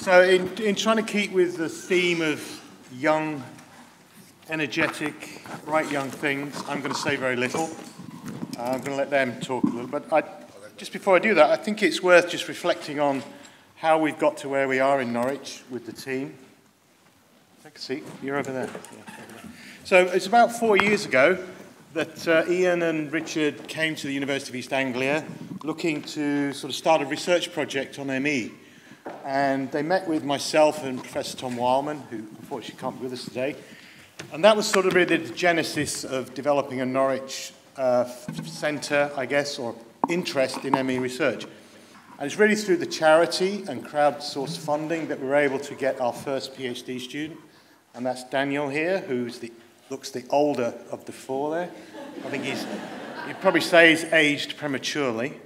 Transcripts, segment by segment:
So in trying to keep with the theme of young, energetic, bright young things, I'm going to say very little. I'm going to let them talk a little bit. Just before I do that, I think it's worth just reflecting on how we've got to where we are in Norwich with the team. Take a seat. You're over there. Yeah. So it's about 4 years ago that Ian and Richard came to the University of East Anglia looking to sort of start a research project on ME. And they met with myself and Professor Tom Wildman, who unfortunately can't be with us today. And that was sort of really the genesis of developing a Norwich centre, I guess, or interest in ME research. And it's really through the charity and crowdsourced funding that we were able to get our first PhD student. And that's Daniel here, who looks the older of the four there. I think you'd probably say he's aged prematurely.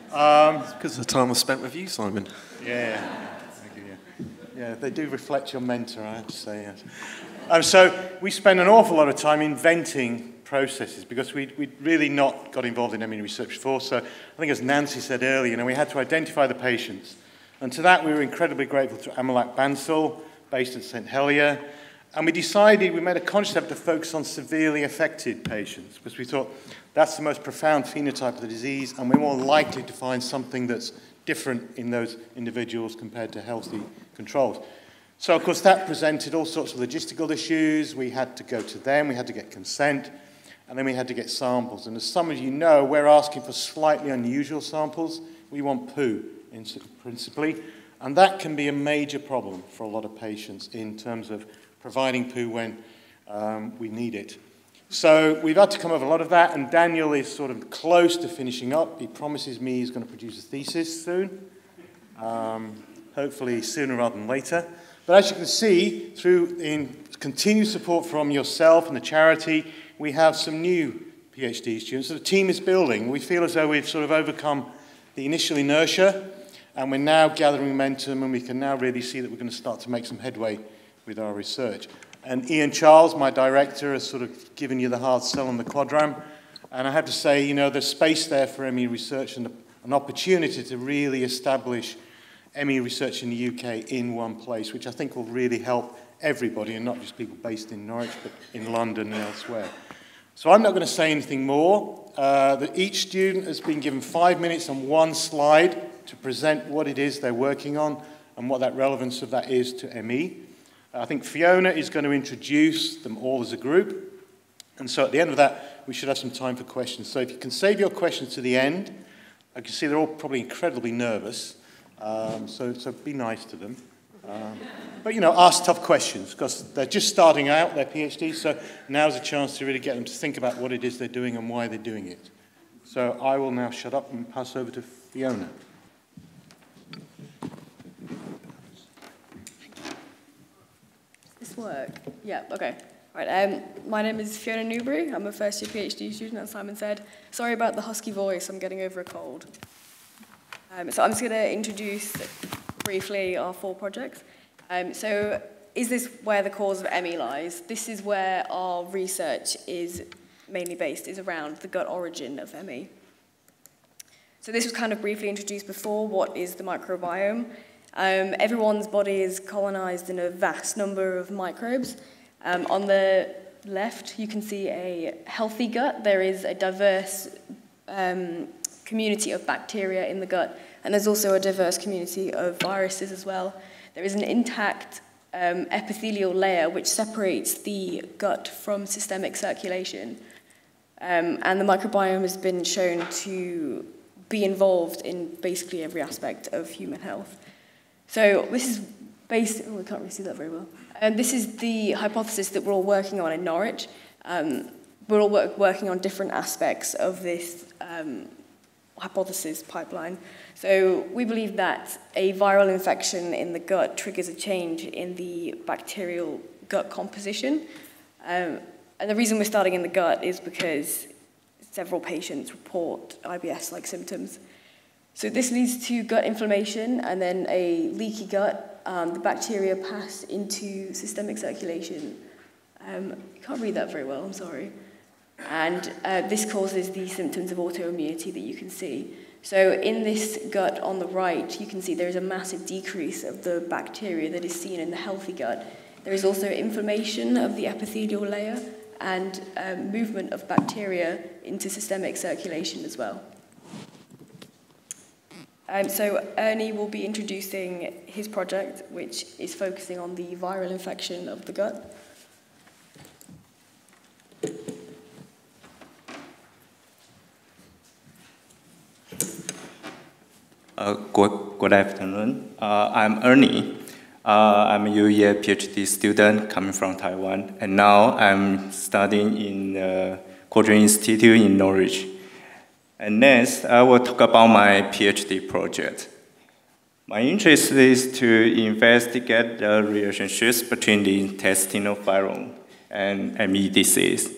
Because the time was spent with you, Simon. Yeah, thank you, yeah, they do reflect your mentor, I have to say. Yes. So we spend an awful lot of time inventing processes because we'd really not got involved in ME research before. So I think as Nancy said earlier, we had to identify the patients. And to that, we were incredibly grateful to Amalak Bansal, based at St. Helier. And we made a conscious effort to focus on severely affected patients because we thought that's the most profound phenotype of the disease and we're more likely to find something that's different in those individuals compared to healthy controls. So, of course, that presented all sorts of logistical issues. We had to go to them, we had to get consent, and then we had to get samples. And as some of you know, we're asking for slightly unusual samples. We want poo, principally, and that can be a major problem for a lot of patients in terms of providing poo when we need it. So we've had to come over a lot of that, and Daniel is sort of close to finishing up. He promises me he's going to produce a thesis soon, hopefully sooner rather than later. But as you can see, in continued support from yourself and the charity, we have some new PhD students. So the team is building. We feel as though we've sort of overcome the initial inertia, and we're now gathering momentum, and we can now really see that we're going to start to make some headway with our research. And Ian Charles, my director, has sort of given you the hard sell on the Quadram. And I have to say, there's space there for ME research and an opportunity to really establish ME research in the UK in one place, which I think will really help everybody, and not just people based in Norwich, but in London and elsewhere. So I'm not going to say anything more. Each student has been given 5 minutes on one slide to present what it is they're working on and what that relevance of that is to ME. I think Fiona is going to introduce them all as a group. And so at the end of that, we should have some time for questions. So if you can save your questions to the end, I can see they're all probably incredibly nervous. So be nice to them. But, ask tough questions because they're just starting out their PhD. So now's a chance to really get them to think about what it is they're doing and why they're doing it. So I will now shut up and pass over to Fiona. Work? Yeah, okay. Right, my name is Fiona Newbury. I'm a first-year PhD student, as Simon said. Sorry about the husky voice, I'm getting over a cold. So I'm just going to introduce briefly our 4 projects. So is this where the cause of ME lies? This is where our research is mainly based, is around the gut origin of ME. So this was kind of briefly introduced before. What is the microbiome? Everyone's body is colonized in a vast number of microbes. On the left, you can see a healthy gut. There is a diverse community of bacteria in the gut, and there's also a diverse community of viruses as well. There is an intact epithelial layer which separates the gut from systemic circulation, and the microbiome has been shown to be involved in basically every aspect of human health. So this is based, we can't really see that very well. And this is the hypothesis that we're all working on in Norwich. We're all working on different aspects of this hypothesis pipeline. So we believe that a viral infection in the gut triggers a change in the bacterial gut composition. And the reason we're starting in the gut is because several patients report IBS-like symptoms. So this leads to gut inflammation and then a leaky gut. The bacteria pass into systemic circulation. You can't read that very well, I'm sorry. And this causes the symptoms of autoimmunity that you can see. So in this gut on the right, you can see there is a massive decrease of the bacteria that is seen in the healthy gut. There is also inflammation of the epithelial layer and movement of bacteria into systemic circulation as well. So Ernie will be introducing his project, which is focusing on the viral infection of the gut. Good afternoon. I'm Ernie. I'm a UEA PhD student coming from Taiwan, and now I'm studying in the Cochrane Institute in Norwich. And next, I will talk about my PhD project. My interest is to investigate the relationships between the intestinal virome and ME disease.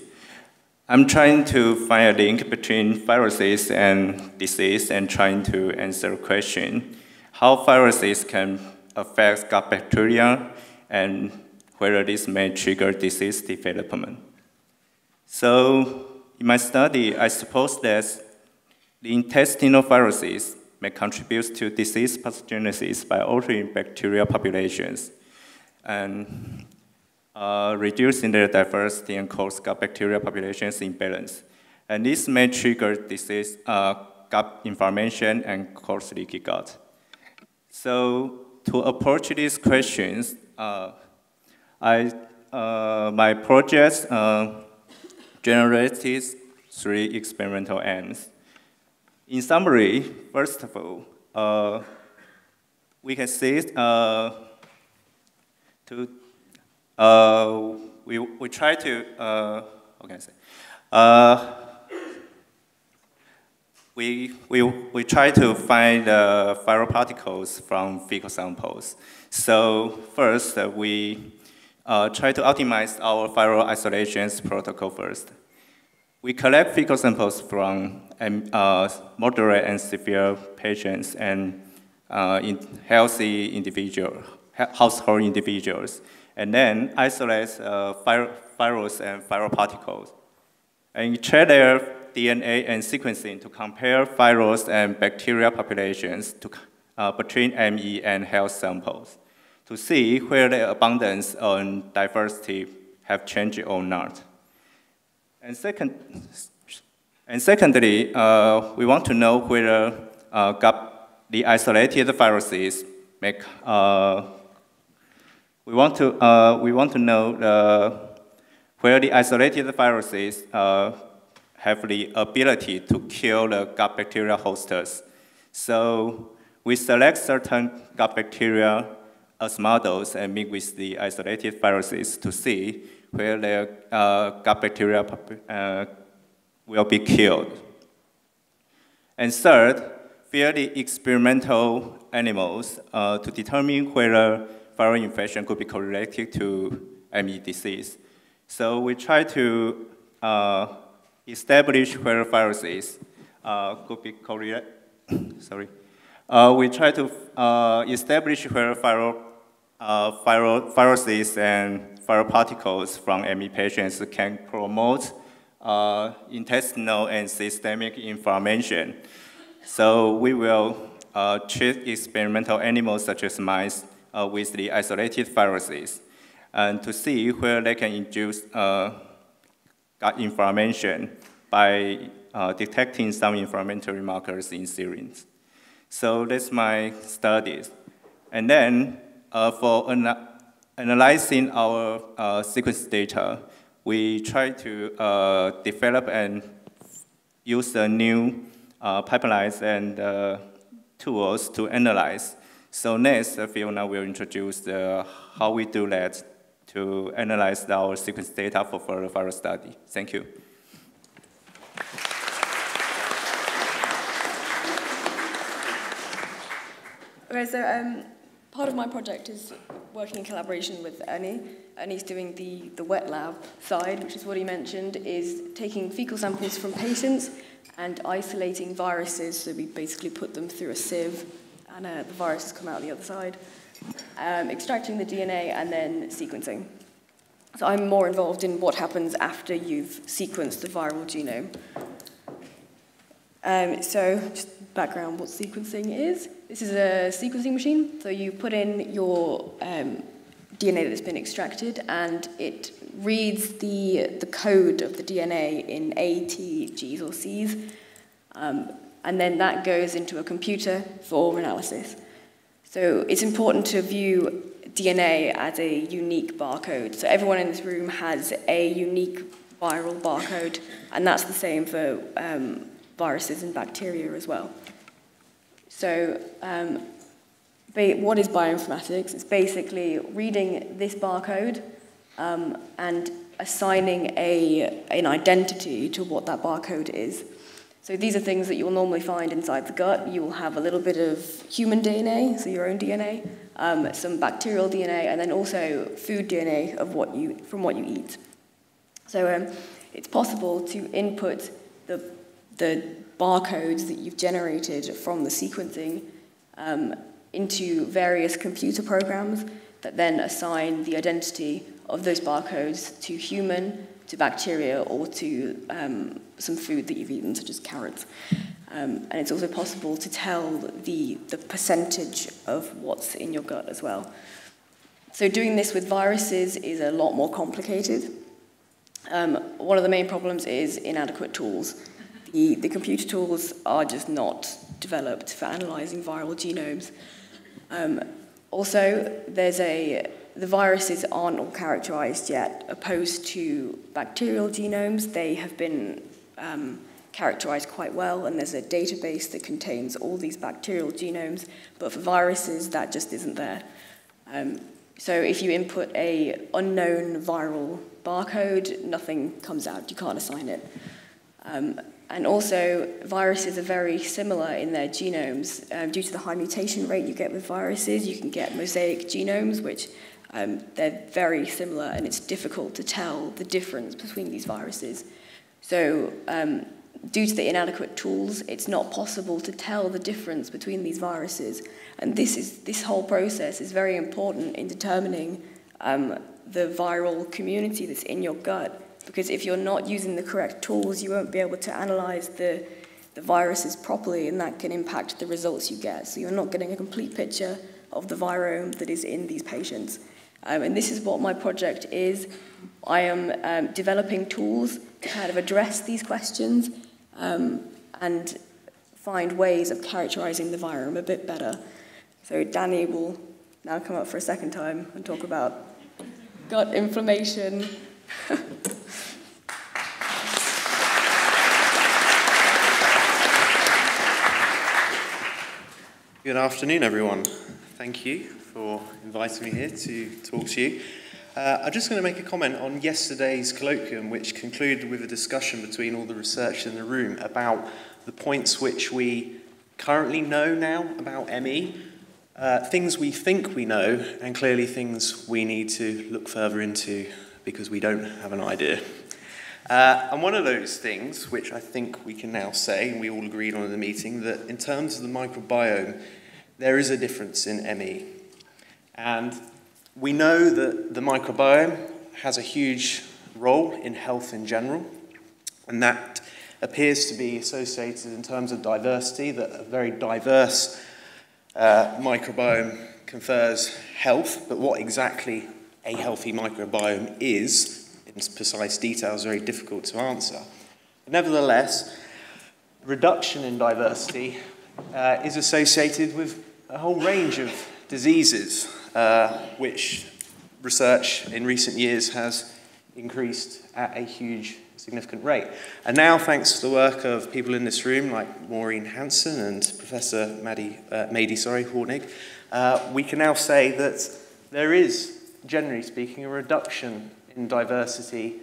I'm trying to find a link between viruses and disease and trying to answer a question, how viruses can affect gut bacteria and whether this may trigger disease development. So in my study, I suppose that the intestinal viruses may contribute to disease pathogenesis by altering bacterial populations and reducing their diversity and cause gut bacterial populations imbalance. And this may trigger disease, gut inflammation and cause leaky gut. So to approach these questions, my project generated 3 experimental aims. In summary, first of all, we can see we try to how can I say? We try to find viral particles from fecal samples. So first, we try to optimize our viral isolations protocol first. We collect fecal samples from moderate and severe patients and healthy household individuals, and then isolate virus and viral particles. And check their DNA and sequencing to compare virus and bacterial populations between ME and health samples to see where the abundance and diversity have changed or not. And secondly, we want to know whether the isolated viruses make. We want to know where the isolated viruses have the ability to kill the gut bacteria hosters. So we select certain gut bacteria as models and mix with the isolated viruses to see where the gut bacteria will be killed. And third, via the experimental animals to determine whether viral infection could be correlated to ME disease. So we try to establish whether viruses could be correlated. Sorry. We try to establish whether viruses and viral particles from ME patients can promote intestinal and systemic inflammation. So we will treat experimental animals such as mice with the isolated viruses and to see where they can induce gut inflammation by detecting some inflammatory markers in serines. So that's my studies. And then for analyzing our sequence data, we try to develop and use the new pipelines and tools to analyze. So next, Fiona will introduce how we do that to analyze our sequence data for further viral study. Thank you. Okay, so part of my project is working in collaboration with Ernie. Ernie's doing the wet lab side, which is what he mentioned, is taking fecal samples from patients and isolating viruses. So we basically put them through a sieve, and the viruses come out the other side. Extracting the DNA and then sequencing. So I'm more involved in what happens after you've sequenced the viral genome. So just background what sequencing is. This is a sequencing machine, so you put in your DNA that's been extracted, and it reads the code of the DNA in A, T, G's or C's, and then that goes into a computer for analysis. So it's important to view DNA as a unique barcode. So everyone in this room has a unique viral barcode, and that's the same for viruses and bacteria as well. So what is bioinformatics? It's basically reading this barcode and assigning an identity to what that barcode is. So these are things that you'll normally find inside the gut. You will have a little bit of human DNA, so your own DNA, some bacterial DNA, and then also food DNA from what you eat. So it's possible to input the barcodes that you've generated from the sequencing into various computer programs that then assign the identity of those barcodes to human, to bacteria, or to some food that you've eaten, such as carrots. And it's also possible to tell the percentage of what's in your gut as well. So doing this with viruses is a lot more complicated. One of the main problems is inadequate tools. The computer tools are just not developed for analysing viral genomes. Also, the viruses aren't all characterised yet, opposed to bacterial genomes. They have been characterised quite well, and there's a database that contains all these bacterial genomes, but for viruses, that just isn't there. So if you input an unknown viral barcode, nothing comes out, you can't assign it. And also, viruses are very similar in their genomes. Due to the high mutation rate you get with viruses, you can get mosaic genomes, which they're very similar, and it's difficult to tell the difference between these viruses. So due to the inadequate tools, it's not possible to tell the difference between these viruses. And this whole process is very important in determining the viral community that's in your gut, because if you're not using the correct tools, you won't be able to analyze the viruses properly, and that can impact the results you get. So you're not getting a complete picture of the virome that is in these patients. And this is what my project is. I am developing tools to kind of address these questions and find ways of characterizing the virome a bit better. So Danny will now come up for a second time and talk about gut inflammation. Good afternoon, everyone. Thank you for inviting me here to talk to you. I'm just going to make a comment on yesterday's colloquium, which concluded with a discussion between all the researchers in the room about the points which we currently know now about ME, things we think we know, and clearly things we need to look further into because we don't have an idea. And one of those things, which I think we can now say, and we all agreed on in the meeting, that in terms of the microbiome, there is a difference in ME. And we know that the microbiome has a huge role in health in general, and that appears to be associated in terms of diversity, that a very diverse microbiome confers health, but what exactly a healthy microbiome is, in precise detail, is very difficult to answer. But nevertheless, reduction in diversity is associated with a whole range of diseases, which research in recent years has increased at a huge, significant rate. And now, thanks to the work of people in this room, like Maureen Hansen and Professor Mady Hornig, we can now say that there is, generally speaking, a reduction in diversity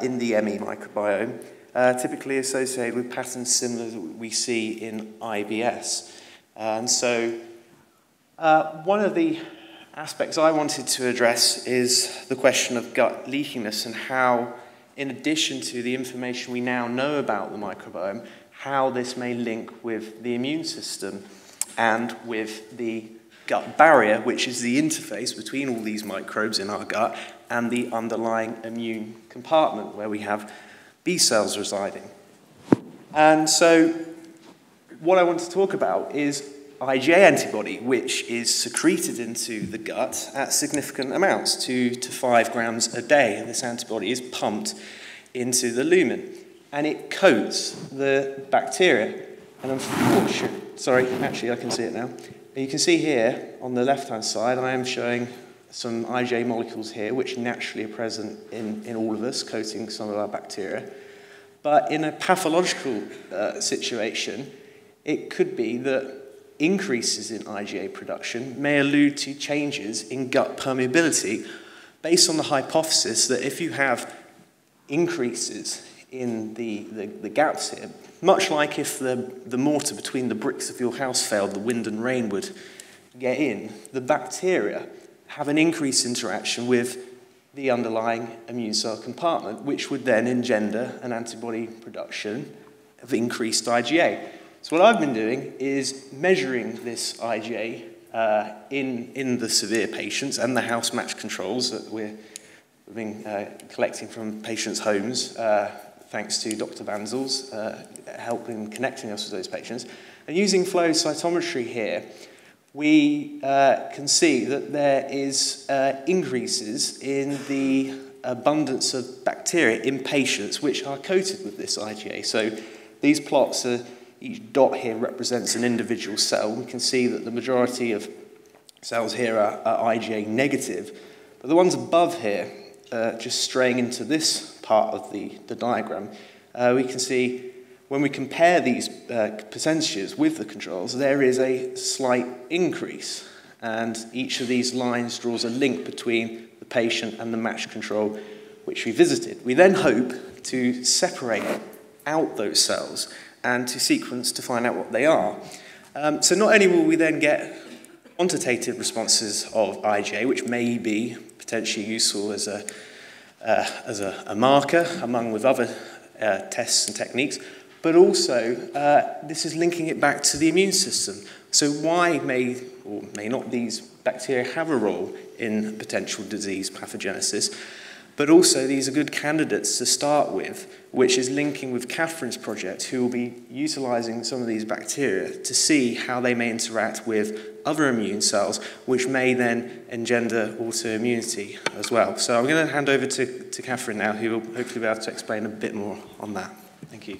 in the ME microbiome, typically associated with patterns similar that we see in IBS. And so one of the aspects I wanted to address is the question of gut leakiness and how, in addition to the information we now know about the microbiome, how this may link with the immune system and with the gut barrier, which is the interface between all these microbes in our gut and the underlying immune compartment where we have B cells residing. And so what I want to talk about is IgA antibody, which is secreted into the gut at significant amounts, 2 to 5 grams a day. And this antibody is pumped into the lumen, and it coats the bacteria. And sorry, actually I can see it now. And you can see here on the left-hand side, I am showing some IgA molecules here, which naturally are present in all of us, coating some of our bacteria. But in a pathological situation, it could be that increases in IgA production may allude to changes in gut permeability based on the hypothesis that if you have increases in the gaps here, much like if the mortar between the bricks of your house failed, the wind and rain would get in, the bacteria have an increased interaction with the underlying immune cell compartment, which would then engender an antibody production of increased IgA. So what I've been doing is measuring this IgA in the severe patients and the house match controls that we've been collecting from patients' homes, thanks to Dr. Banzel's help in connecting us with those patients. And using flow cytometry here, we can see that there is increases in the abundance of bacteria in patients which are coated with this IgA. So these plots are, each dot here represents an individual cell. We can see that the majority of cells here are IgA negative, but the ones above here, just straying into this part of the diagram, we can see when we compare these percentages with the controls, there is a slight increase, and each of these lines draws a link between the patient and the matched control which we visited. We then hope to separate out those cells and to sequence to find out what they are. So not only will we then get quantitative responses of IgA, which may be potentially useful as a marker among with other tests and techniques, but also this is linking it back to the immune system. So why may or may not these bacteria have a role in potential disease pathogenesis? But also these are good candidates to start with, which is linking with Catherine's project, who will be utilising some of these bacteria to see how they may interact with other immune cells, which may then engender autoimmunity as well. So I'm going to hand over to Catherine now, who will hopefully be able to explain a bit more on that. Thank you.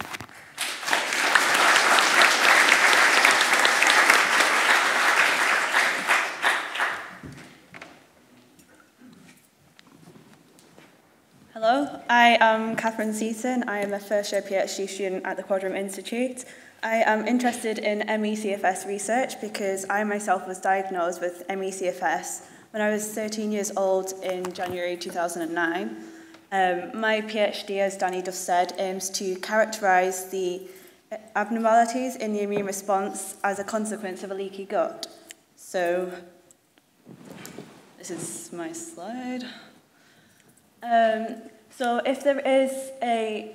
Hello, I am Catherine Seaton. I am a first-year PhD student at the Quadram Institute. I am interested in ME/CFS research because I myself was diagnosed with ME/CFS when I was 13 years old in January 2009. My PhD, as Danny just said, aims to characterise the abnormalities in the immune response as a consequence of a leaky gut. So, this is my slide. So if there is a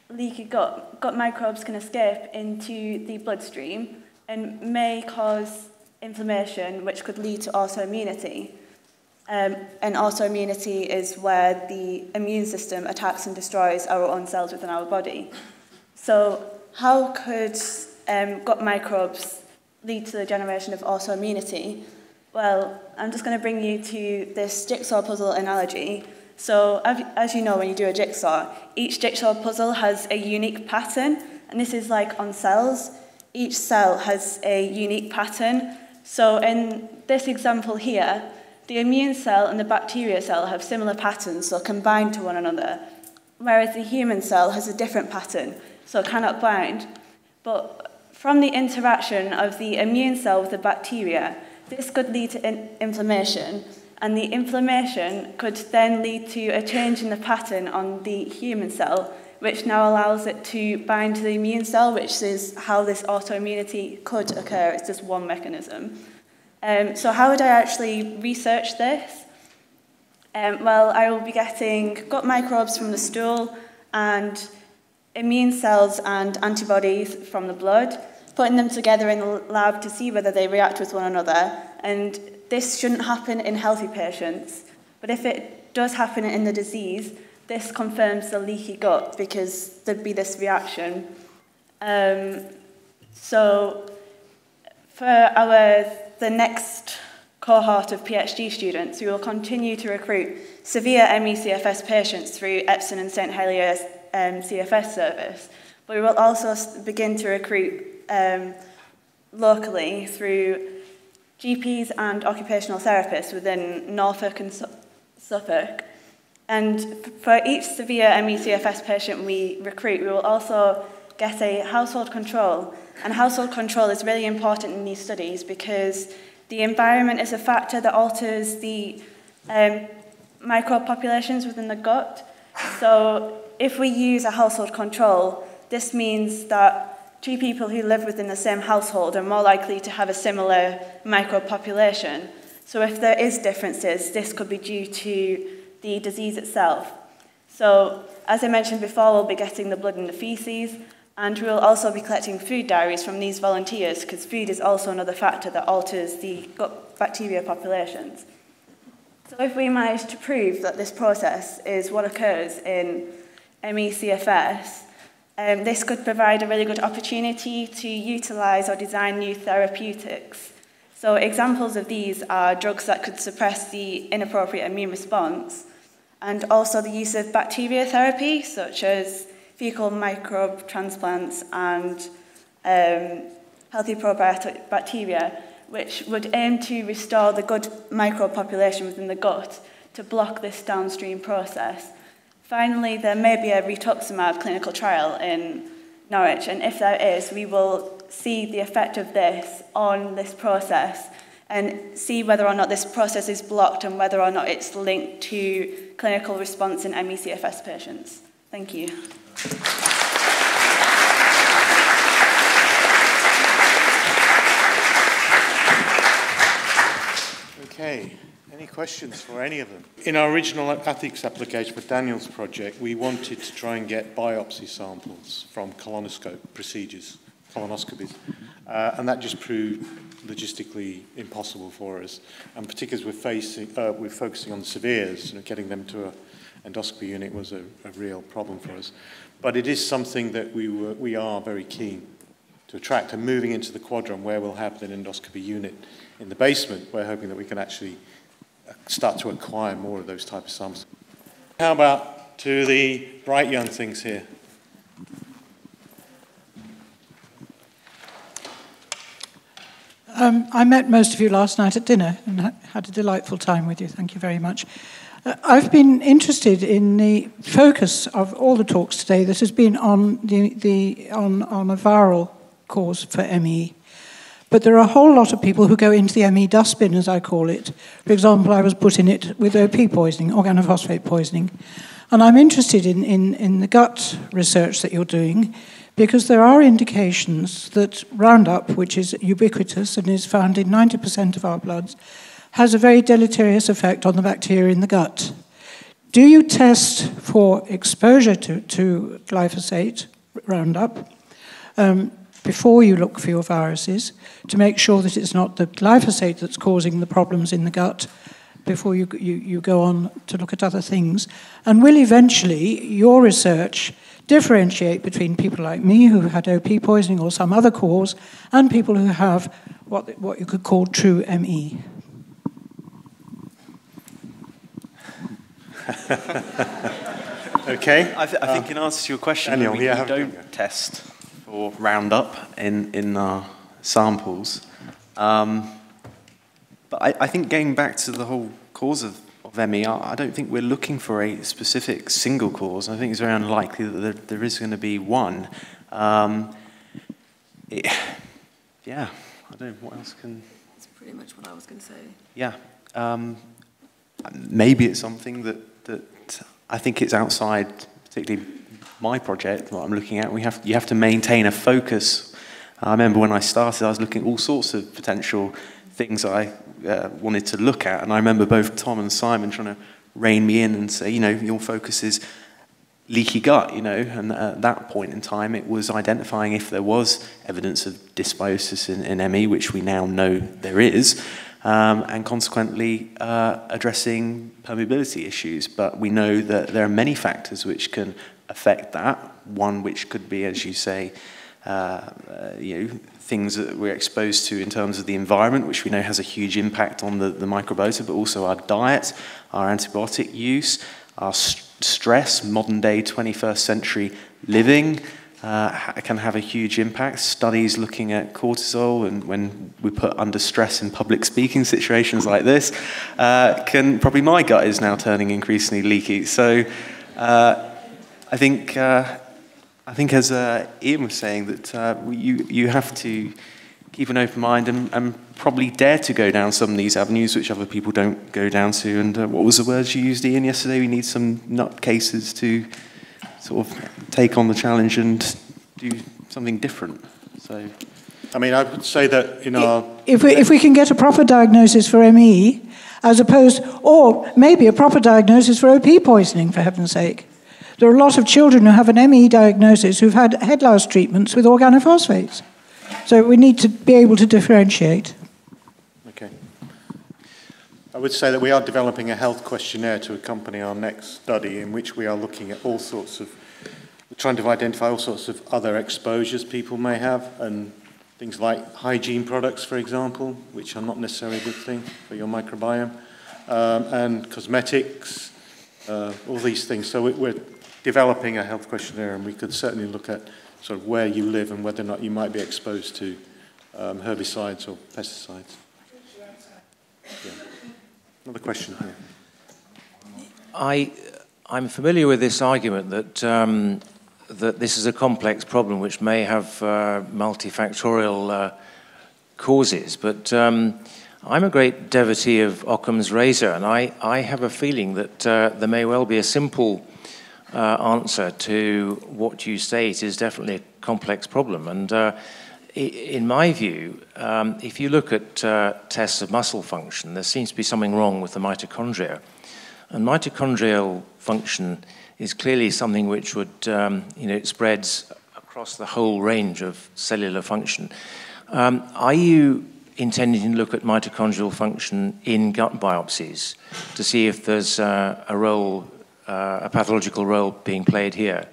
leaky gut, gut microbes can escape into the bloodstream and may cause inflammation, which could lead to autoimmunity. And autoimmunity is where the immune system attacks and destroys our own cells within our body. So how could gut microbes lead to the generation of autoimmunity? Well, I'm just going to bring you to this jigsaw puzzle analogy. So, as you know, when you do a jigsaw, each jigsaw puzzle has a unique pattern, and this is like on cells. Each cell has a unique pattern. So, in this example here, the immune cell and the bacteria cell have similar patterns, so combined to one another, whereas the human cell has a different pattern, so cannot bind. But from the interaction of the immune cell with the bacteria, this could lead to inflammation. And the inflammation could then lead to a change in the pattern on the human cell, which now allows it to bind to the immune cell, which is how this autoimmunity could occur. It's just one mechanism. So how would I actually research this? Well, I will be getting gut microbes from the stool and immune cells and antibodies from the blood, putting them together in the lab to see whether they react with one another. And this shouldn't happen in healthy patients, but if it does happen in the disease, this confirms the leaky gut because there'd be this reaction. So for the next cohort of PhD students, we will continue to recruit severe ME/CFS patients through Epsom and St Heliers CFS service, but we will also begin to recruit locally through GPs and occupational therapists within Norfolk and Suffolk. And for each severe ME/CFS patient we recruit, we will also get a household control. And household control is really important in these studies because the environment is a factor that alters the microbe populations within the gut. So if we use a household control, this means that two people who live within the same household are more likely to have a similar microbe population. So if there is differences, this could be due to the disease itself. So as I mentioned before, we'll be getting the blood and the feces, and we will also be collecting food diaries from these volunteers because food is also another factor that alters the gut bacteria populations. So if we manage to prove that this process is what occurs in ME/CFS, this could provide a really good opportunity to utilise or design new therapeutics. So examples of these are drugs that could suppress the inappropriate immune response, and also the use of bacteria therapy, such as fecal microbe transplants and healthy probiotic bacteria, which would aim to restore the good microbe population within the gut to block this downstream process. Finally, there may be a rituximab clinical trial in Norwich, and if there is, we will see the effect of this on this process and see whether or not this process is blocked and whether or not it's linked to clinical response in ME/CFS patients. Thank you. Okay, any questions for any of them? In our original ethics application for Daniel's project, we wanted to try and get biopsy samples from colonoscope procedures, colonoscopies, and that just proved logistically impossible for us. And particularly as we're focusing on the severes, getting them to an endoscopy unit was a real problem for us. But it is something that we are very keen to attract, and moving into the quadrant where we'll have an endoscopy unit in the basement, we're hoping that we can actually start to acquire more of those type of samples. How about to the bright young things here? I met most of you last night at dinner and had a delightful time with you. Thank you very much. I've been interested in the focus of all the talks today that has been on on a viral cause for ME. But there are a whole lot of people who go into the ME dustbin, as I call it. For example, I was put in it with OP poisoning, organophosphate poisoning. And I'm interested in the gut research that you're doing, because there are indications that Roundup, which is ubiquitous and is found in 90% of our bloods, has a very deleterious effect on the bacteria in the gut. Do you test for exposure to glyphosate, Roundup, before you look for your viruses, to make sure that it's not the glyphosate that's causing the problems in the gut before you go on to look at other things? And will eventually your research differentiate between people like me who had OP poisoning or some other cause and people who have what you could call true ME? Okay. I think in answer to your question, Daniel, we don't test for Roundup in our samples. But I think going back to the whole cause of ME, I don't think we're looking for a specific single cause. I think it's very unlikely that there is going to be one. Yeah, I don't know what else can... That's pretty much what I was going to say. Yeah. Maybe it's something that I think it's outside, particularly my project, what I'm looking at. You have to maintain a focus. I remember when I started, I was looking at all sorts of potential things I wanted to look at, and I remember both Tom and Simon trying to rein me in and say, your focus is leaky gut, and at that point in time it was identifying if there was evidence of dysbiosis in ME, which we now know there is, and consequently addressing permeability issues. But we know that there are many factors which can affect that, one which could be, as you say, things that we're exposed to in terms of the environment, which we know has a huge impact on the microbiota, but also our diet, our antibiotic use, our stress, modern day 21st century living can have a huge impact. Studies looking at cortisol and when we put under stress in public speaking situations like this, probably my gut is now turning increasingly leaky. So I think as Ian was saying, that you have to keep an open mind and probably dare to go down some of these avenues which other people don't go down to. And what was the words you used, Ian, yesterday? We need some nutcases to sort of take on the challenge and do something different. So, I mean, I would say that in our... If we can get a proper diagnosis for ME, as opposed, or maybe a proper diagnosis for OP poisoning, for heaven's sake. There are a lot of children who have an ME diagnosis who've had head loss treatments with organophosphates. So we need to be able to differentiate. Okay. I would say that we are developing a health questionnaire to accompany our next study, in which we are looking at all sorts of, trying to identify all sorts of other exposures people may have, and things like hygiene products, for example, which are not necessarily a good thing for your microbiome, and cosmetics, all these things. So we're developing a health questionnaire, and we could certainly look at sort of where you live and whether or not you might be exposed to herbicides or pesticides. Yeah. Another question here. I'm familiar with this argument that that this is a complex problem which may have multifactorial causes, but I'm a great devotee of Occam's razor, and I have a feeling that there may well be a simple answer to what you state is definitely a complex problem. And in my view, if you look at tests of muscle function, there seems to be something wrong with the mitochondria. And mitochondrial function is clearly something which would, it spreads across the whole range of cellular function. Are you intending to look at mitochondrial function in gut biopsies to see if there's a role, a pathological role being played here?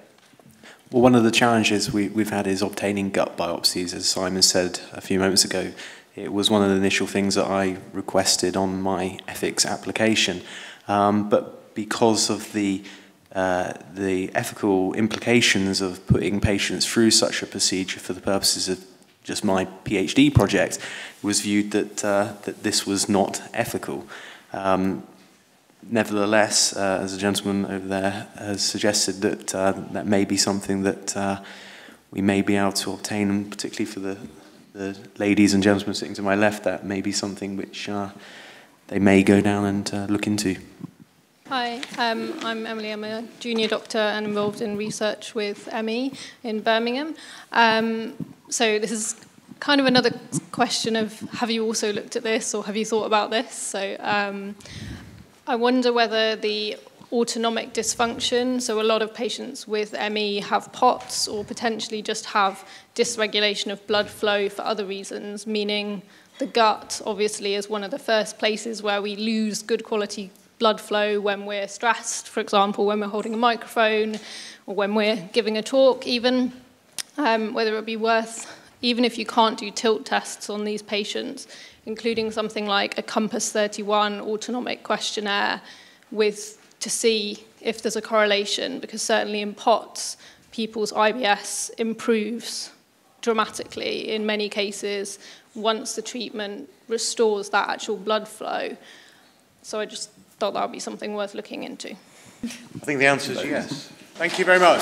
Well, one of the challenges we've had is obtaining gut biopsies, as Simon said a few moments ago. It was one of the initial things that I requested on my ethics application. But because of the ethical implications of putting patients through such a procedure for the purposes of just my PhD project, it was viewed that, that this was not ethical. Nevertheless, as a gentleman over there has suggested, that that may be something that we may be able to obtain, and particularly for the ladies and gentlemen sitting to my left, that may be something which they may go down and look into. Hi, I'm Emily. I'm a junior doctor and involved in research with ME in Birmingham. So this is kind of another question of, have you also looked at this, or have you thought about this? So I wonder whether the autonomic dysfunction, so a lot of patients with ME have POTS or potentially just have dysregulation of blood flow for other reasons, meaning the gut obviously is one of the first places where we lose good quality blood flow when we're stressed, for example, when we're holding a microphone or when we're giving a talk even, whether it would be worth, even if you can't do tilt tests on these patients, including something like a Compass 31 autonomic questionnaire to see if there's a correlation, because certainly in POTS, people's IBS improves dramatically in many cases once the treatment restores that actual blood flow. So I just thought that would be something worth looking into. I think the answer is yes. Thank you very much.